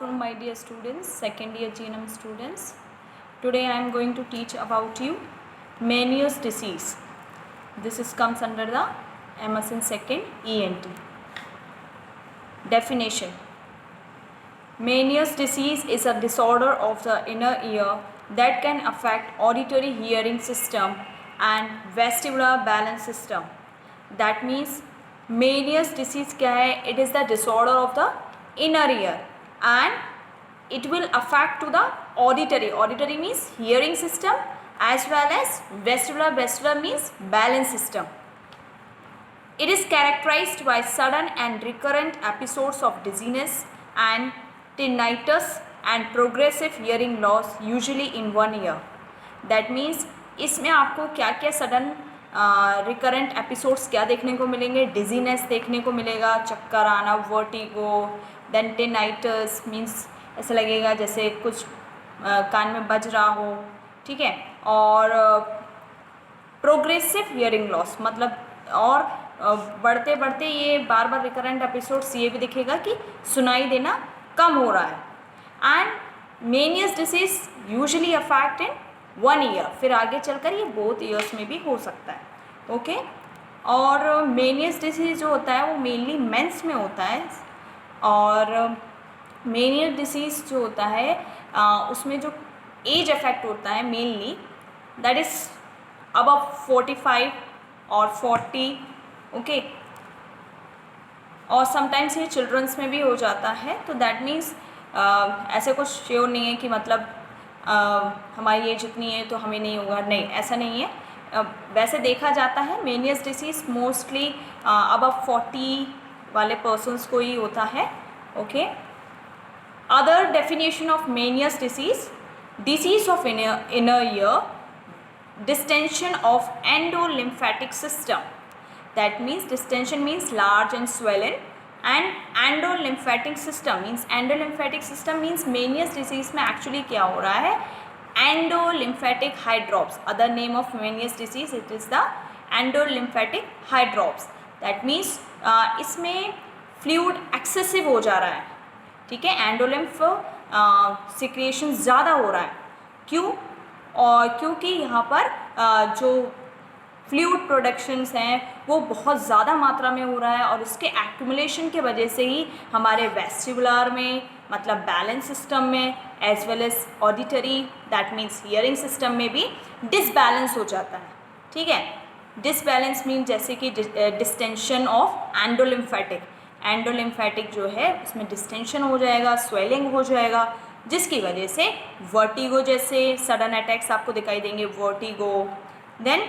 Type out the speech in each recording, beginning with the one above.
From my dear students, second year GNM students, today I am going to teach about you Meniere's disease. Comes under the Emerson second ENT. Definition: Meniere's disease is a disorder of the inner ear that can affect auditory hearing system and vestibular balance system. That means Meniere's disease क्या है? It is the disorder of the inner ear and it will affect to the auditory means hearing system as well as vestibular means balance system. It is characterized by sudden and recurrent episodes of dizziness and tinnitus and progressive hearing loss usually in one ear. That means इसमें आपको क्या क्या sudden recurrent episodes क्या देखने को मिलेंगे? Dizziness देखने को मिलेगा, चक्कर आना, वर्टिगो, देन टिनाइटस मीन्स ऐसा लगेगा जैसे कुछ कान में बज रहा हो, ठीक है, और प्रोग्रेसिव हियरिंग लॉस मतलब और बढ़ते बढ़ते ये बार बार रिकरेंट एपिसोड्स ये भी दिखेगा कि सुनाई देना कम हो रहा है. And Meniere's disease usually affect in one year, फिर आगे चलकर ये बोथ ईयर्स में भी हो सकता है. ओके और मेनियस डिसीज जो होता है वो मेनली मेंस में होता है. और मेनियस डिसीज जो होता है उसमें जो एज इफेक्ट होता है मेनली दैट इज़ अबव 45 और 40. ओके और समटाइम्स ये चिल्ड्रंस में भी हो जाता है. तो दैट मीन्स ऐसे कुछ श्योर नहीं है कि मतलब हमारी एज इतनी है तो हमें नहीं होगा, नहीं, ऐसा नहीं है. वैसे देखा जाता है मेनियस डिसीज मोस्टली अबव 40 वाले पर्सनस को ही होता है. Okay other definition of Meniere's disease of inner ear, distension of endolymphatic system. That means distension means large and swollen and endolymphatic system means Meniere's disease में actually क्या हो रहा है? Endolymphatic hydrops. Other name of Meniere's disease it is the endolymphatic hydrops. That means इसमें fluid excessive हो जा रहा है, ठीक है, एंडोलिम्फ सिक्रिएशन ज़्यादा हो रहा है. क्यों? और क्योंकि यहाँ पर जो फ्लूइड प्रोडक्शंस हैं वो बहुत ज़्यादा मात्रा में हो रहा है और उसके एक्यूमुलेशन के वजह से ही हमारे वेस्टिबुलर में मतलब बैलेंस सिस्टम में as well as auditory that means hearing system में भी डिसबैलेंस हो जाता है. ठीक है, डिसबैलेंस मीन जैसे कि डिस्टेंशन ऑफ एंडोलिम्फेटिक जो है उसमें डिस्टेंशन हो जाएगा, स्वेलिंग हो जाएगा, जिसकी वजह से वर्टिगो जैसे सडन अटैक्स आपको दिखाई देंगे, vertigo. Then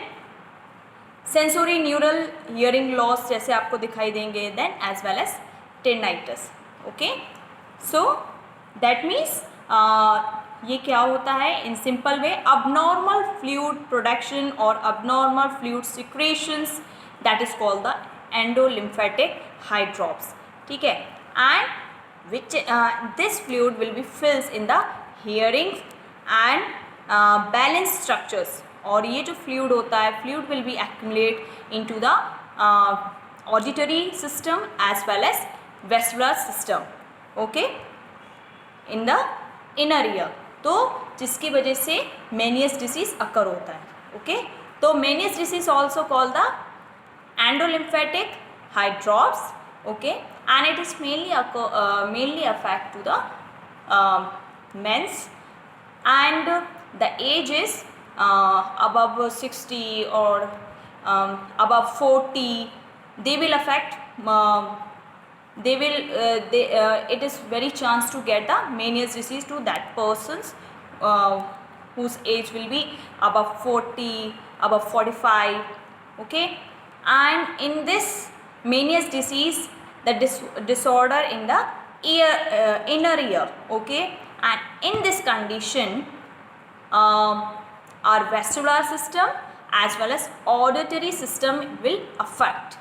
sensory neural hearing loss जैसे आपको दिखाई देंगे, then as well as tinnitus. Okay so that means ये क्या होता है in simple way? Abnormal fluid production और abnormal fluid secretions that is called the endolymphatic hydrops. ठीक है, and which this fluid will be fills in the hearing and balance structures. और ये जो fluid होता है fluid will be accumulate into the auditory system as well as vestibular system. Okay, in the inner ear. तो जिसकी वजह से Meniere's disease occur होता है. Okay, तो Meniere's disease also called the endolymphatic hydrops. Okay, and it is mainly affect to the men's, and the age is above 60 or above 40. They will affect it is very chance to get the Meniere's disease to that persons whose age will be above 40, above 45. Okay, and in this Meniere's disease the disorder in the inner ear. Okay, and in this condition our vestibular system as well as auditory system will affect.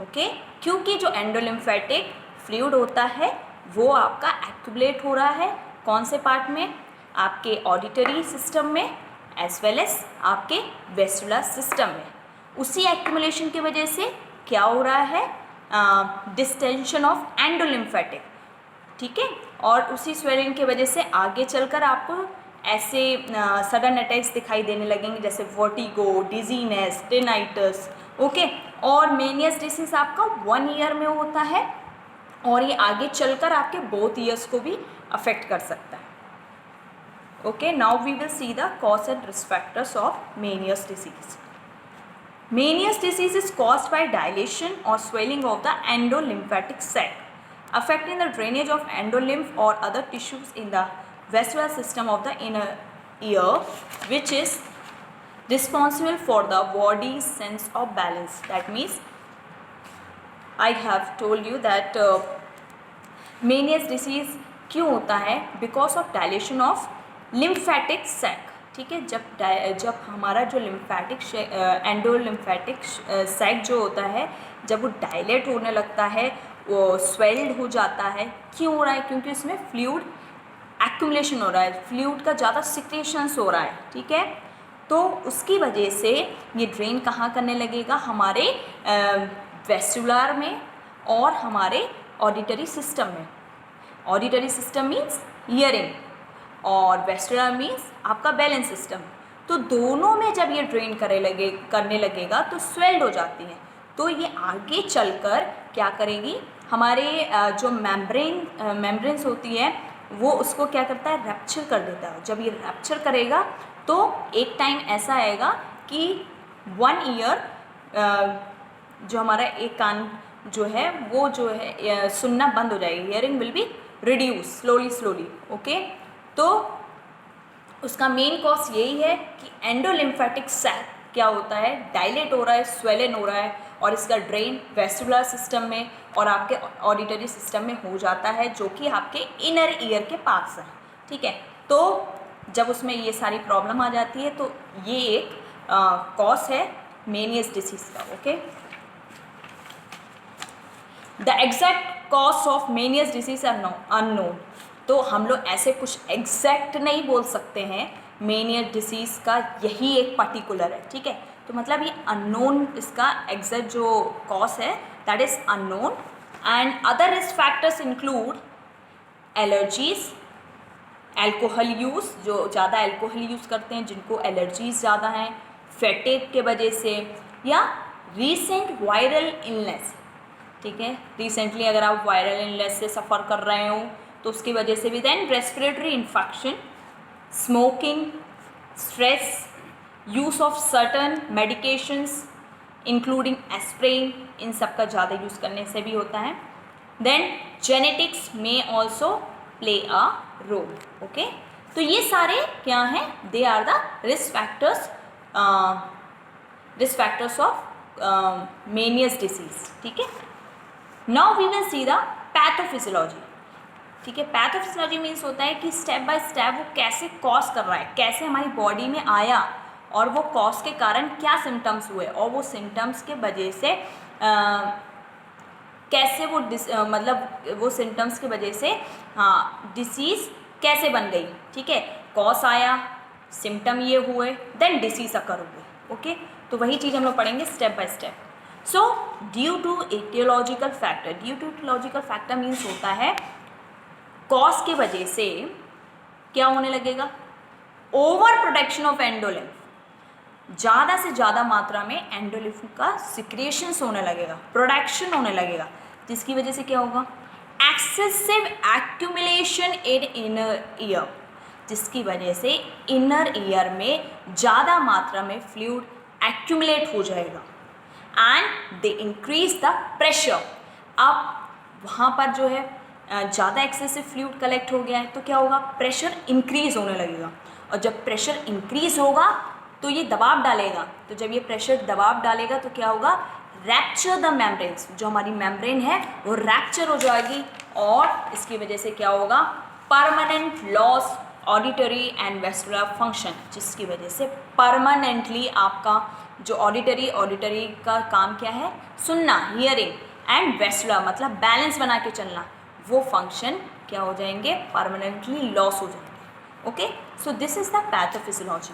Okay, क्योंकि जो endolymphatic fluid होता है वो आपका accumulate हो रहा है कौन से पार्ट में? आपके ऑडिटरी सिस्टम में एज वेल एज आपके वेस्टिबुलर सिस्टम में. उसी एक्यूमुलेशन की वजह से क्या हो रहा है? Distension of endolymphatic. ठीक है, और उसी स्वेलिंग की वजह से आगे चलकर आपको ऐसे सडन अटैक्स दिखाई देने लगेंगे, जैसे वर्टिगो, डिजीनेस, टिनाइटस, ओके। और मेनियस डिसीज आपका 1 ईयर में होता है और ये आगे चलकर आपके बोथ ईयर्स को भी अफेक्ट कर सकता है। Okay, now we will see the cause and risk factors of Meniere's disease. Meniere's disease is caused by dilation or swelling of the endolymphatic sac, affecting the drainage of endolymph or other tissues in the vascular system of the inner ear, which is responsible for the body's sense of balance. That means I have told you that Meniere's disease क्यों होता है? Because of dilation of lymphatic sac, ठीक है। जब हमारा जो lymphatic endolymphatic sac जो होता है, जब वो डायलेट होने लगता है, वो स्वेल्ड हो जाता है। क्यों हो रहा है? क्योंकि उसमें फ्लूइड एक्यूमुलेशन हो रहा है, फ्लूइड का ज़्यादा सिक्रेशंस हो रहा है, ठीक है। तो उसकी वजह से ये ड्रेन कहाँ करने लगेगा? हमारे वेस्कुलर में और हमारे ऑडिटरी सिस्टम में। ऑडिटरी सिस्टम मीन्स हियरिंग और वेस्कुलर मीन्स आपका बैलेंस सिस्टम। तो दोनों में जब ये ड्रेन करने लगेगा तो स्वेल्ड हो जाती हैं। तो ये आगे चलकर क्या करेगी? हमारे जो मेम्ब्रेन्स होती है वो उसको क्या करता है? रैप्चर कर देता है। जब ये रैप्चर करेगा तो एक टाइम ऐसा आएगा कि 1 ईयर जो हमारा एक कान जो है वो जो है सुनना बंद हो जाएगी, hearing will be reduce slowly, okay. तो उसका मेन कॉज यही है कि एंडोलिम्फेटिक सैक क्या होता है? डायलेट हो रहा है, स्वेलन हो रहा है और इसका ड्रेन वेस्कुलर सिस्टम में और आपके ऑडिटरी सिस्टम में हो जाता है, जो कि आपके इनर ईयर के पास है, ठीक है। तो जब उसमें ये सारी प्रॉब्लम आ जाती है तो ये एक कॉज है मेनियस डिसीज का, okay. The exact cause of Meniere's disease are unknown. तो हम लोग ऐसे कुछ एग्जैक्ट नहीं बोल सकते हैं मेनियस डिसीज का यही एक पर्टिकुलर है, ठीक है। तो मतलब ये अननोन, इसका एग्जैक्ट जो कॉज है that is unknown. And other risk factors include allergies, alcohol use, जो ज़्यादा एल्कोहल यूज़ करते हैं जिनको एलर्जीज ज़्यादा हैं, फैटिग के वजह से, या रीसेंट वायरल इलनेस, ठीक है। रिसेंटली अगर आप वायरल इलनेस से सफ़र कर रहे हो तो उसकी वजह से भी। Then respiratory infection, smoking, stress, use of certain medications including aspirin, इन सब का ज़्यादा यूज़ करने से भी होता है। देन जेनेटिक्स में also play a role, okay. तो ये सारे क्या हैं? They are the risk factors of Meniere's disease, ठीक है। Now we will see the pathophysiology, ठीक है। पैथोफिजियोलॉजी मीन्स होता है कि स्टेप बाय स्टेप वो कैसे कॉज कर रहा है, कैसे हमारी बॉडी में आया और वो कॉज के कारण क्या सिम्टम्स हुए और वो सिम्टम्स के वजह से कैसे वो मतलब वो सिम्टम्स की वजह से डिसीज़ कैसे बन गई, ठीक है। कॉज आया, सिम्टम ये हुए, देन डिसीज़ अकर हुए, ओके। तो वही चीज़ हम लोग पढ़ेंगे step by step. So due to etiological factor, due to etiological factor means होता है कॉज की वजह से क्या होने लगेगा? ओवर प्रोडक्शन ऑफ एंडोलिम्फ, ज़्यादा से ज़्यादा मात्रा में एंडोलिम्फ का सिक्रेशंस होने लगेगा, प्रोडक्शन होने लगेगा, जिसकी वजह से क्या होगा? Excessive accumulation in inner ear, जिसकी वजह से इनर ईयर में ज़्यादा मात्रा में फ्लूइड एक्यूमुलेट हो जाएगा and they increase the pressure. अब वहाँ पर जो है ज़्यादा एक्सेसिव फ्लूइड कलेक्ट हो गया है तो क्या होगा? प्रेशर इंक्रीज होने लगेगा और जब प्रेशर इंक्रीज होगा तो ये दबाव डालेगा। तो जब ये प्रेशर दबाव डालेगा तो क्या होगा? रैप्चर द मेम्ब्रेन्स, जो हमारी मेम्ब्रेन है वो रैप्चर हो जाएगी और इसकी वजह से क्या होगा? Permanent loss auditory and vascular function, जिसकी वजह से परमानेंटली आपका जो ऑडिटरी का काम क्या है? सुनना, हियरिंग, एंड वेस्कुलर मतलब बैलेंस बना के चलना, वो फंक्शन क्या हो जाएंगे? परमानेंटली लॉस हो जाएंगे, okay. So this is the pathophysiology.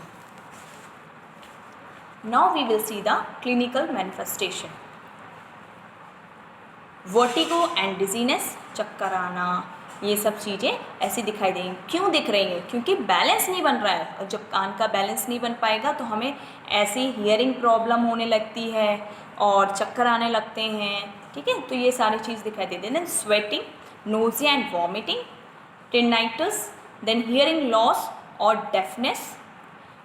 Now we will see the clinical manifestation. Vertigo and dizziness, चक्कर आना, ये सब चीज़ें ऐसी दिखाई देंगी। क्यों दिख रही हैं? क्योंकि बैलेंस नहीं बन रहा है, और जब कान का बैलेंस नहीं बन पाएगा तो हमें ऐसी हियरिंग प्रॉब्लम होने लगती है और चक्कर आने लगते हैं, ठीक है। तो ये सारी चीज़ दिखाई देती है। Then sweating, nausea and vomiting, tinnitus, then hearing loss और deafness,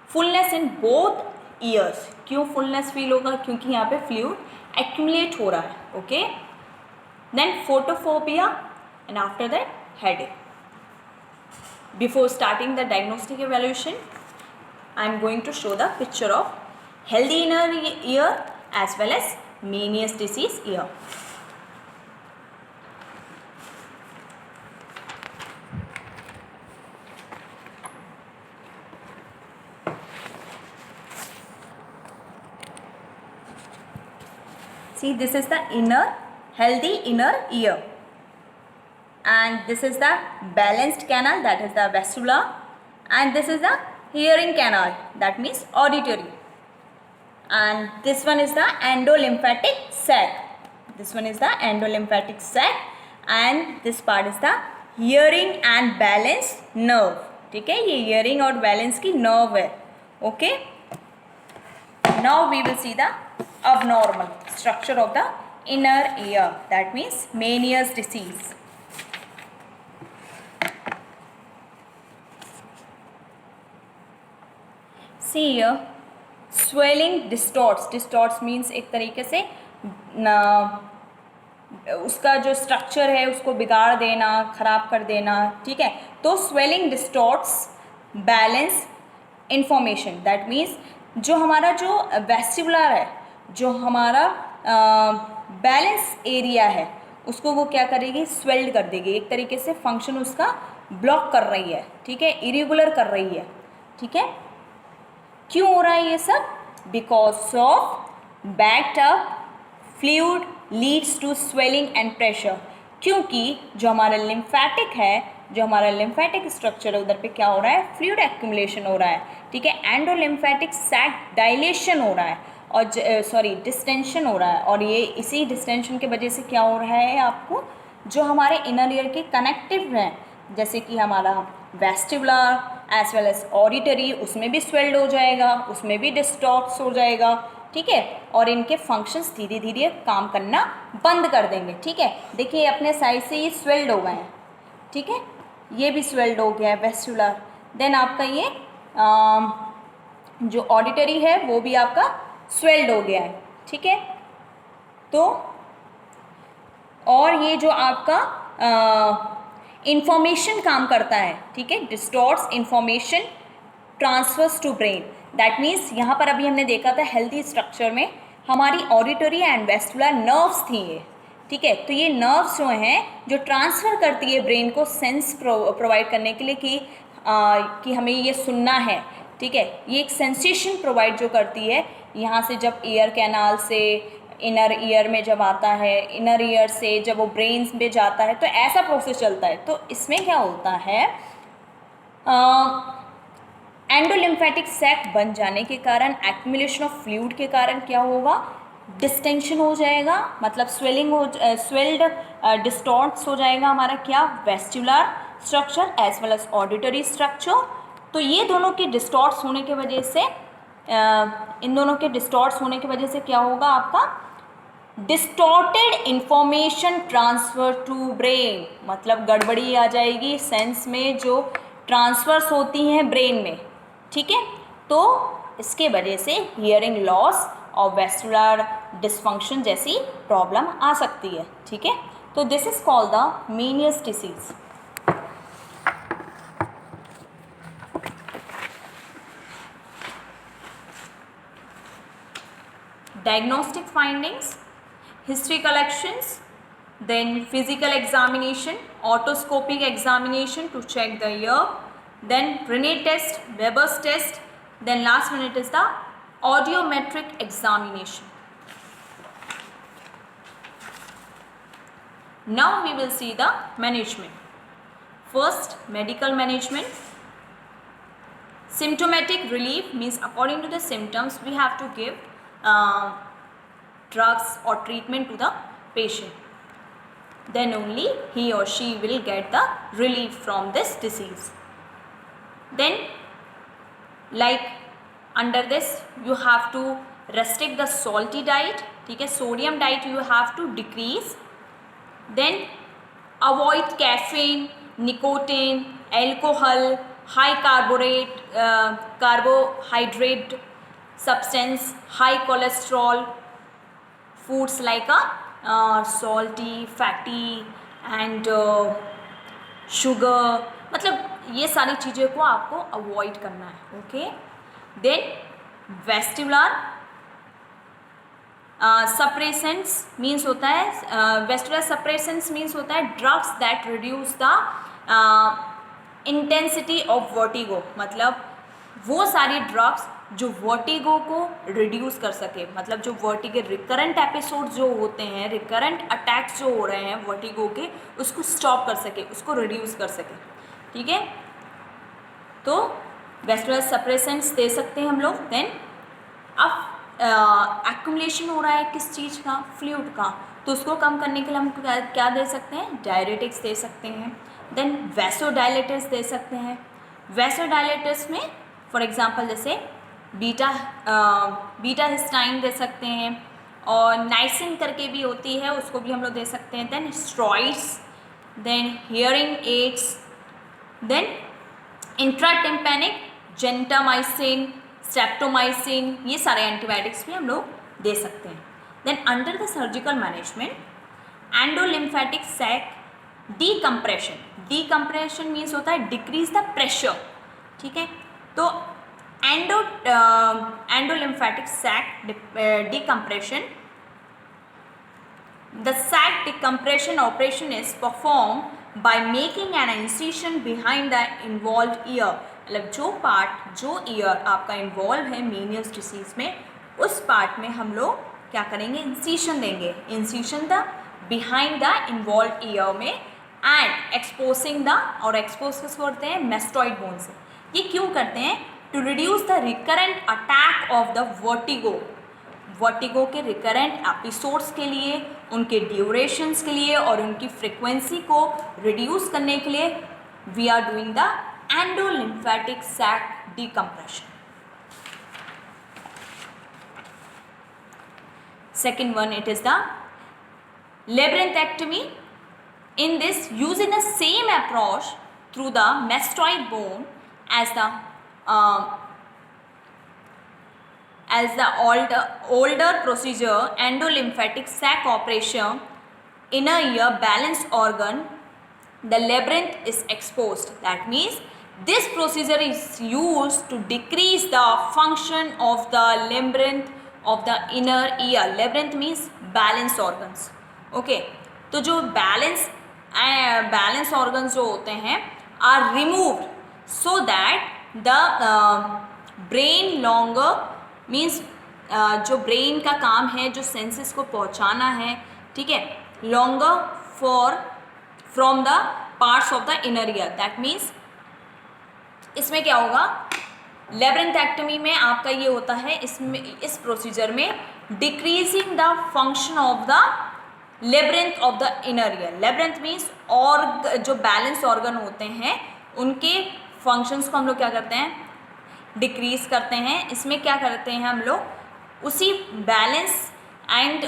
fullness in both ears. क्यों फुलनेस फील होगा? क्योंकि यहाँ पे फ्लूइड एक्यूमुलेट हो रहा है, okay. Then photophobia and after that headache. Before starting the diagnostic evaluation, I am going to show the picture of healthy inner ear as well as Meniere's disease ear. See, this is the healthy inner ear. And this is the balanced canal, that is the vestibular, and this is the hearing canal, that means auditory, and this one is the endolymphatic sac. This one is the endolymphatic sac, and this part is the hearing and balance nerve, ठीक है। ये hearing और balance की nerve है, okay। Now we will see the abnormal structure of the inner ear, that means Meniere's disease. See here, swelling distorts. Distorts means एक तरीके से उसका जो स्ट्रक्चर है उसको बिगाड़ देना, ख़राब कर देना, ठीक है। तो swelling distorts balance information, that means जो हमारा जो वेस्टिबुलर है, जो हमारा बैलेंस एरिया है, उसको वो क्या करेगी? स्वेल्ड कर देगी, एक तरीके से फंक्शन उसका ब्लॉक कर रही है, ठीक है, इरेगुलर कर रही है, ठीक है। क्यों हो रहा है ये सब? Because of backed up fluid leads to swelling and pressure. क्योंकि जो हमारा लिम्फेटिक है, जो हमारा लिम्फेटिक स्ट्रक्चर है, उधर पे क्या हो रहा है? फ्लूइड एक्यूमुलेशन हो रहा है, ठीक है। एंडोलिम्फेटिक सैक डायलेशन हो रहा है और डिस्टेंशन हो रहा है, और ये इसी डिस्टेंशन के वजह से क्या हो रहा है? आपको जो हमारे इनर ईयर के कनेक्टिव हैं, जैसे कि हमारा vestibular as well as auditory, उसमें भी स्वेल्ड हो जाएगा, उसमें भी डिस्टॉर्ट्स हो जाएगा, ठीक है। और इनके फंक्शंस धीरे धीरे काम करना बंद कर देंगे, ठीक है। देखिए अपने साइड से ये स्वेल्ड हो गए हैं, ठीक है, ये भी स्वेल्ड हो गया है वेस्टिबुलर। देन आपका ये जो ऑडिटरी है वो भी आपका स्वेल्ड हो गया है, ठीक है। तो और ये जो आपका इंफॉर्मेशन काम करता है, ठीक है, distorts information transfers to brain. That means यहाँ पर अभी हमने देखा था हेल्दी स्ट्रक्चर में हमारी ऑडिटरी एंड वेस्टिबुलर नर्व्स थी ये, ठीक है। तो ये नर्व्स जो हैं जो ट्रांसफ़र करती है ब्रेन को सेंस प्रोवाइड करने के लिए कि हमें ये सुनना है, ठीक है। ये एक सेंसेशन प्रोवाइड जो करती है, यहाँ से जब ईयर कैनाल से इनर ईयर में जब आता है, इनर ईयर से जब वो ब्रेन में जाता है, तो ऐसा प्रोसेस चलता है। तो इसमें क्या होता है? एंडोलिम्फेटिक सैक बन जाने के कारण, एक्यूमुलेशन ऑफ फ्लूइड के कारण क्या होगा? डिस्टेंशन हो जाएगा, मतलब स्वेलिंग हो, स्वेल्ड डिस्टॉर्ट्स हो जाएगा हमारा क्या? Vestibular structure as well as auditory structure. तो ये दोनों के डिस्टॉर्ट्स होने की वजह से, इन दोनों के डिस्टॉर्ट्स होने की वजह से क्या होगा? आपका distorted information transfer to brain, मतलब गड़बड़ी आ जाएगी सेंस में जो ट्रांसफर्स होती हैं ब्रेन में, ठीक है। तो इसके वजह से हियरिंग लॉस और वेस्टिबुलर डिसफंक्शन जैसी प्रॉब्लम आ सकती है, ठीक है। तो this is called the मेनियर्स disease. Diagnostic findings, history collections, then physical examination, otoscopic examination to check the ear, then Rene test, Weber's test, then last one it is the audiometric examination. Now we will see the management. First, medical management. Symptomatic relief means according to the symptoms we have to give drugs or treatment to the patient. then only he or she will get the relief from this disease. Then like under this you have to restrict the salty diet, ठीक है, sodium diet you have to decrease. Then avoid caffeine, nicotine, alcohol, high carbohydrate substance, high cholesterol foods like salty, fatty and sugar, मतलब ये सारी चीज़ों को आपको avoid करना है. Okay. Then vestibular suppressants means होता है, वेस्टिबुलर सप्रेसेंट्स मीन्स होता है drugs that reduce the intensity of vertigo, मतलब वो सारी ड्रग्स जो वर्टिगो को रिड्यूस कर सके, मतलब जो वर्टिगो रिकरेंट एपिसोड जो होते हैं, रिकरेंट अटैक्स जो हो रहे हैं वर्टिगो के, उसको स्टॉप कर सके, उसको रिड्यूस कर सके. ठीक है, तो वेस्टिबुलर सप्रेसेंट्स दे सकते हैं हम लोग. देन अब एक्युमुलेशन हो रहा है किस चीज़ का, फ्लूइड का, तो उसको कम करने के लिए हम क्या दे सकते हैं, डायरेटिक्स दे सकते हैं. देन वैसोडायलेटर्स दे सकते हैं. वैसोडायलेटर्स में फॉर एग्जांपल जैसे बीटा हिस्टाइन दे सकते हैं, और नाइसिन करके भी होती है, उसको भी हम लोग दे सकते हैं. Then steroids, then hearing aids, then intratympanic gentamicin, streptomycin, ये सारे एंटीबायोटिक्स भी हम लोग दे सकते हैं. Then under the surgical management endolymphatic sac decompression, decompression means होता है डिक्रीज द प्रेशर. ठीक है, तो endolymphatic sac decompression, the sac decompression operation is performed by making an incision behind the involved ear, मतलब जो पार्ट, जो year आपका involve है मेनियस डिसीज में, उस पार्ट में हम लोग क्या करेंगे, इंसिशन देंगे. Incision the behind the involve year में एंड एक्सपोजिंग द, और एक्सपोज किसको करते हैं, मेस्टॉइड बोन से. ये क्यों करते हैं, to reduce the recurrent attack of the vertigo, vertigo के रिकरेंट एपिसोड्स के लिए, उनके ड्यूरेशंस के लिए और उनकी फ्रिक्वेंसी को रिड्यूस करने के लिए we are doing the endolymphatic sac decompression. Second one, it is the labyrinthectomy. In this, using the same approach through the mastoid bone as the older procedure, endolymphatic sac operation, inner ear balance organ, the labyrinth is exposed. That means this procedure is used to decrease the function of the labyrinth of the inner ear. Labyrinth means balance organs. Okay, तो जो balance organs जो होते हैं are removed so that the brain longer means जो brain का काम है, जो सेंसेस को पहुंचाना है, ठीक है, longer from the parts of the inner ear. That means इसमें क्या होगा, लेब्रिंथेक्टमी में आपका ये होता है, इसमें इस प्रोसीजर में decreasing the function of the labyrinth of the inner ear. Labyrinth means और जो बैलेंस ऑर्गन होते हैं उनके फंक्शंस को हम लोग क्या करते हैं, डिक्रीज करते हैं. इसमें क्या करते हैं हम लोग, उसी balance and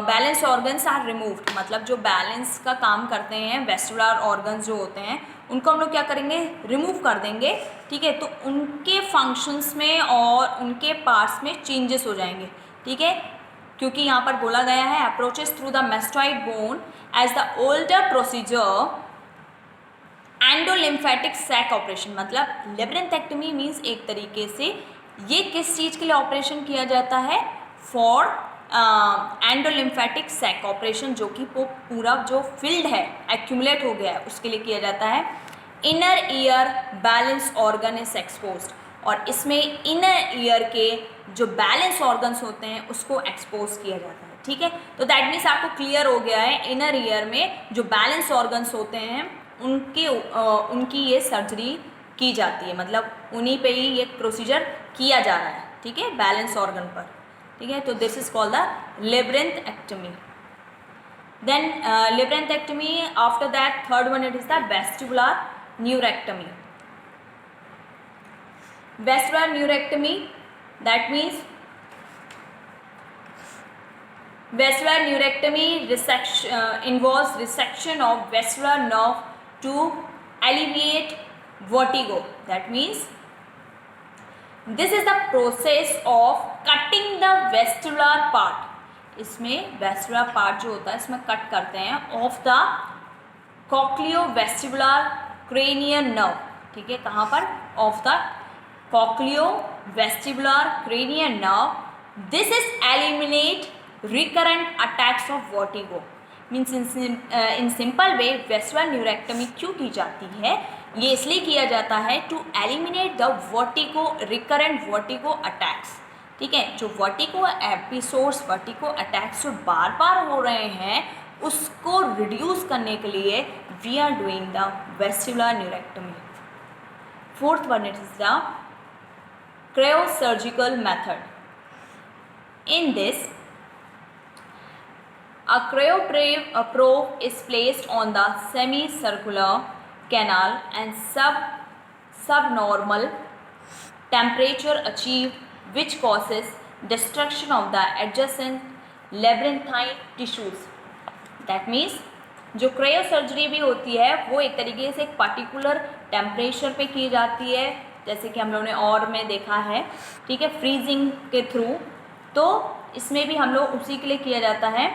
balance organs are removed, मतलब जो बैलेंस का काम करते हैं वेस्टिबुलर ऑर्गन्स जो होते हैं उनको हम लोग क्या करेंगे, रिमूव कर देंगे. ठीक है, तो उनके फंक्शंस में और उनके पार्ट्स में चेंजेस हो जाएंगे. ठीक है, क्योंकि यहाँ पर बोला गया है approaches through the mastoid bone as the older procedure endolymphatic sac operation. मतलब लेब्रिंथेक्टमी मीन्स एक तरीके से ये किस चीज़ के लिए ऑपरेशन किया जाता है, फॉर एंडोलिम्फेटिक सैक ऑपरेशन, जो कि पूरा जो फील्ड है एक्यूमुलेट हो गया है उसके लिए किया जाता है. Inner ear balance organ is exposed, और इसमें इनर ईयर के जो बैलेंस ऑर्गन्स होते हैं उसको एक्सपोज किया जाता है. ठीक है, तो दैट मीन्स आपको क्लियर हो गया है, इनर ईयर में जो बैलेंस ऑर्गन्स होते हैं उनकी ये सर्जरी की जाती है, मतलब उन्हीं पे ही ये प्रोसीजर किया जा रहा है. ठीक है, बैलेंस ऑर्गन पर. ठीक है, तो this is called the labyrinthectomy. Then labyrinthectomy, after that third one it is the vestibular neurectomy. Vestibular neurectomy, that means vestibular neurectomy involves resection of vestibular nerve to alleviate vertigo. That means this is the process of cutting the vestibular part. इसमें vestibular part जो होता है इसमें cut करते हैं off the cochleovestibular cranial nerve. ठीक है, कहाँ पर? Of the cochleovestibular cranial nerve. This is eliminate recurrent attacks of vertigo. Means in simple way vestibular neurectomy क्यों की जाती है? ये इसलिए किया जाता है to eliminate the vertigo, recurrent vertigo attacks. ठीक है, जो वर्टिगो एपिसोड्स, वर्टिगो अटैक्स जो बार बार हो रहे हैं उसको रिड्यूस करने के लिए we are doing the vestibular neurectomy. Fourth one it is the cryosurgical method. In this a cryoprobe is placed on the semicircular canal and subnormal temperature achieved, which causes destruction of the adjacent labyrinthine tissues. That means जो cryosurgery भी होती है वो एक तरीके से एक particular temperature पे की जाती है, जैसे कि हम लोगों ने और में देखा है. ठीक है, फ्रीजिंग के थ्रू. तो इसमें भी हम लोग उसी के लिए किया जाता है.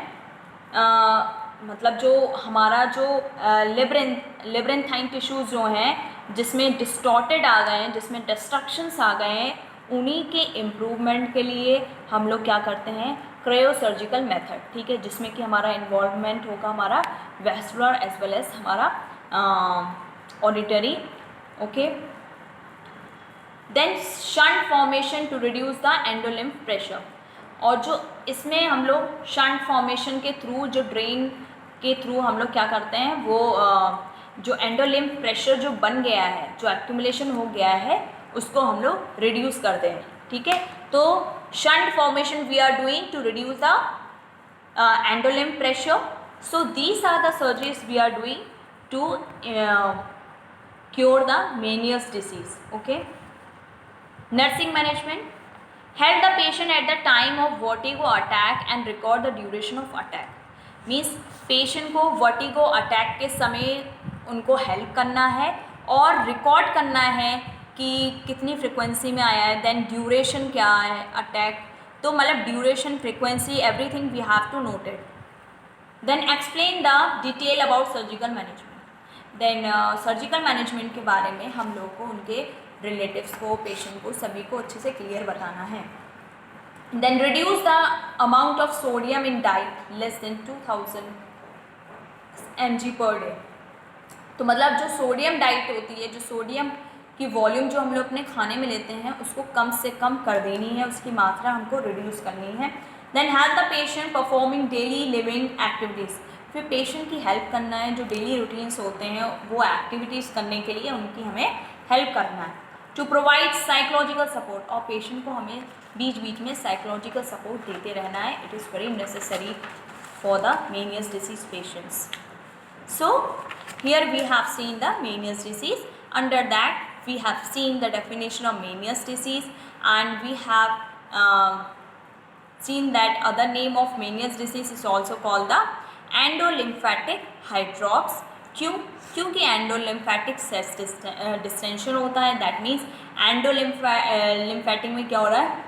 मतलब जो हमारा जो लेब्रेंथाइन टिश्यूज़ जो हैं जिसमें डिस्टॉर्टेड आ गए हैं, जिसमें डिस्ट्रक्शंस आ गए हैं, उन्हीं के इम्प्रूवमेंट के लिए हम लोग क्या करते हैं? Cryosurgical method. ठीक है, जिसमें कि हमारा इन्वॉल्वमेंट होगा हमारा वेस्कुलर एज वेल एज हमारा auditory. Okay. Then shunt formation to reduce the endolymph pressure. और जो इसमें हम लोग शंट फॉर्मेशन के थ्रू, जो ड्रेन के थ्रू हम लोग क्या करते हैं, वो जो एंडोलिम्फ प्रेशर जो बन गया है, जो एक्यूमुलेशन हो गया है, उसको हम लोग रिड्यूस करते हैं. ठीक है, तो shunt formation we are doing to reduce the endolymph pressure. So these are the surgeries we are doing to cure the Meniere's disease. Okay. Nursing management. Help the patient at the time of vertigo attack and record the duration of attack. Means patient को vertigo attack के समय उनको help करना है और record करना है कि कितनी फ्रिक्वेंसी में आया है, देन ड्यूरेशन क्या है अटैक. तो मतलब duration, frequency, everything we have to note it. Then explain the detail about surgical management. Then surgical management के बारे में हम लोग को उनके रिलेटिव्स को, पेशेंट को, सभी को अच्छे से क्लियर बताना है. Then reduce the amount of sodium in diet less than 2000 mg per day. तो मतलब जो सोडियम डाइट होती है, जो सोडियम की वॉल्यूम जो हम लोग अपने खाने में लेते हैं उसको कम से कम कर देनी है, उसकी मात्रा हमको रिड्यूस करनी है. Then help the patient performing daily living activities. फिर पेशेंट की हेल्प करना है, जो डेली रूटीन्स होते हैं वो एक्टिविटीज़ करने के लिए उनकी हमें हेल्प करना है. To provide psychological support. और पेशेंट को हमें बीच बीच में साइकोलॉजिकल सपोर्ट देते रहना है. It is very necessary for the Meniere's disease patients. So here we have seen the Meniere's disease. Under that we have seen the definition of Meniere's disease and we have seen that other name of Meniere's disease is also called the endolymphatic hydrops. क्यों? क्योंकि endolymphatic sales distension होता है. That means endolymphatic में क्या हो रहा है?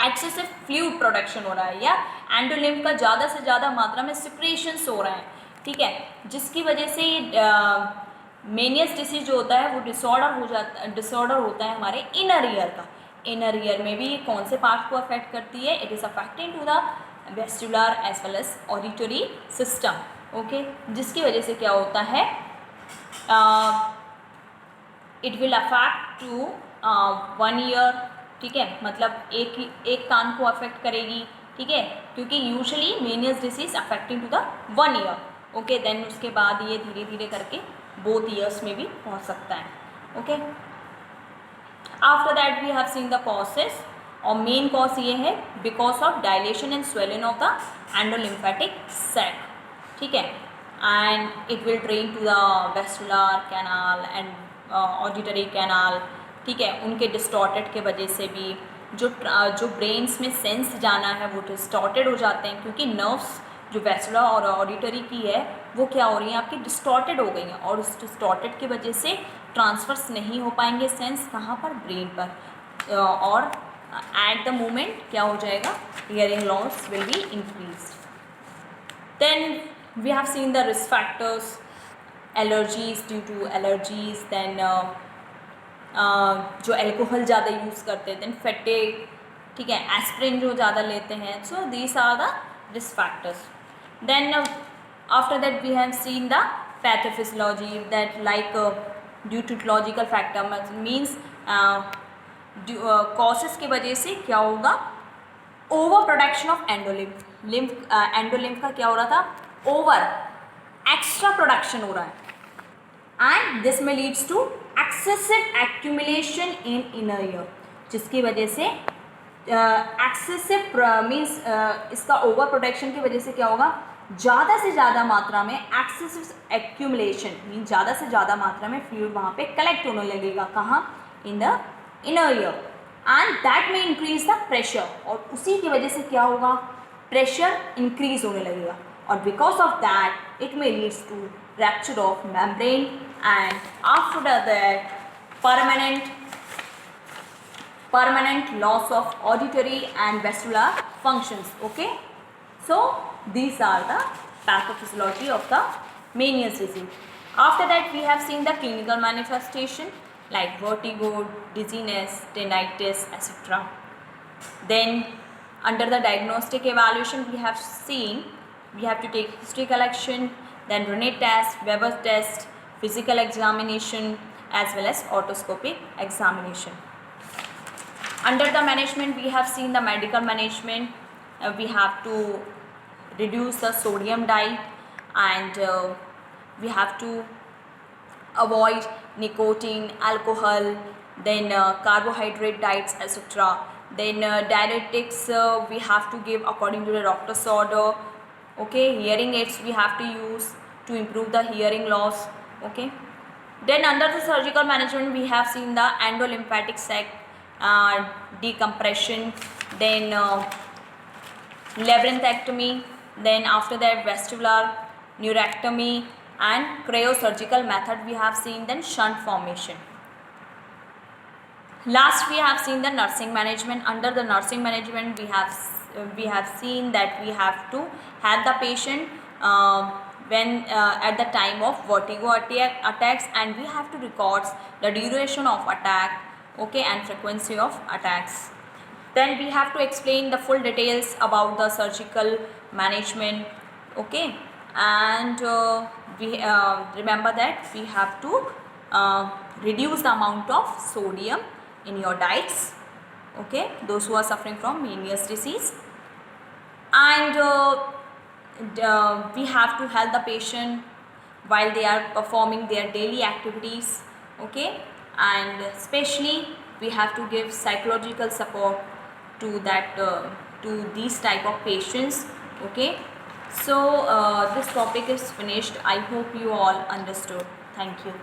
Excessive fluid production हो रहा है, या एंडोलिम्फ का ज़्यादा से ज़्यादा मात्रा में सिक्रेशंस हो रहे हैं. ठीक है, जिसकी वजह से मेनियस डिसीज जो होता है वो डिसऑर्डर होता है हमारे इनर ईयर का. इनर ईयर में भी कौन से पार्ट को अफेक्ट करती है? It is affecting to the vestibular as well as auditory system. Okay, जिसकी वजह से क्या होता है? It will affect to 1 ear. ठीक है, मतलब एक कान को अफेक्ट करेगी. ठीक है, क्योंकि usually Meniere's disease affecting to the 1 ear. Okay, then उसके बाद ये धीरे धीरे करके बोथ ईयर्स में भी पहुंच सकता है. Okay. After that we have seen the causes. और मेन कॉज ये है because of dilation and swelling of the endolymphatic sac. ठीक है, and it will drain to the vascular canal and auditory canal, ठीक है। उनके डिस्टॉर्टेड के वजह से भी जो ब्रेन्स में सेंस जाना है वो डिस्टॉर्टेड हो जाते हैं, क्योंकि नर्व्स जो वेस्कुलर और ऑडिटरी की है वो क्या हो रही हैं, आपकी डिस्टॉर्टेड हो गई हैं, और उस डिस्टॉर्टेड की वजह से ट्रांसफर्स नहीं हो पाएंगे सेंस, कहाँ पर, ब्रेन पर, और एट द मोमेंट क्या हो जाएगा, hearing loss will be increase. Then we have seen the risk factors, allergies, due to allergies, then जो अल्कोहल ज़्यादा यूज़ करते हैं, देन फैटिग, ठीक है, एस्प्रिन जो ज़्यादा लेते हैं, so these are the risk factors. Then after that we have seen the pathophysiology, that like due to logical factor means causes की वजह से क्या होगा, over production of endolymph, endolymph का क्या हो रहा था, ओवर एक्स्ट्रा प्रोडक्शन हो रहा है, एंड दिस में leads to excessive accumulation in inner ear, जिसकी वजह से एक्सेसिव मीन्स इसका ओवर प्रोडक्शन की वजह से क्या होगा, ज़्यादा से ज़्यादा मात्रा में एक्सेसिव एक्यूमुलेशन मीन्स ज़्यादा से ज़्यादा मात्रा में फ्लूइड वहाँ पे कलेक्ट होने लगेगा, कहाँ, in the inner ear, and that में इंक्रीज द प्रेशर, और उसी की वजह से क्या होगा, प्रेशर इंक्रीज होने लगेगा, और because of that it may leads to rupture of membrane, and after that permanent loss of auditory and vestibular functions. Okay, so these are the pathophysiology of the Meniere's disease. After that we have seen the clinical manifestation like vertigo, dizziness, tinnitus, etc. Then under the diagnostic evaluation we have seen, we have to take history collection, then Ronet test, Weber test, physical examination as well as otoscopic examination. Under the management we have seen the medical management, we have to reduce the sodium diet, and we have to avoid nicotine, alcohol, then carbohydrate diets, etc. Then diuretics we have to give according to the doctor's order. Okay, hearing aids we have to use to improve the hearing loss. Okay, then under the surgical management we have seen the endolymphatic sac decompression, then labyrinthectomy, then after that vestibular neurectomy and cryosurgical method we have seen, then shunt formation. Last we have seen the nursing management. Under the nursing management we have seen that we have to have the patient when at the time of vertigo attacks, and we have to record the duration of attack, okay, and frequency of attacks. Then we have to explain the full details about the surgical management, okay, and we remember that we have to reduce the amount of sodium in your diets, okay, those who are suffering from Meniere's disease, and we have to help the patient while they are performing their daily activities, okay, and especially we have to give psychological support to that to these type of patients, okay. So this topic is finished. I hope you all understood. Thank you.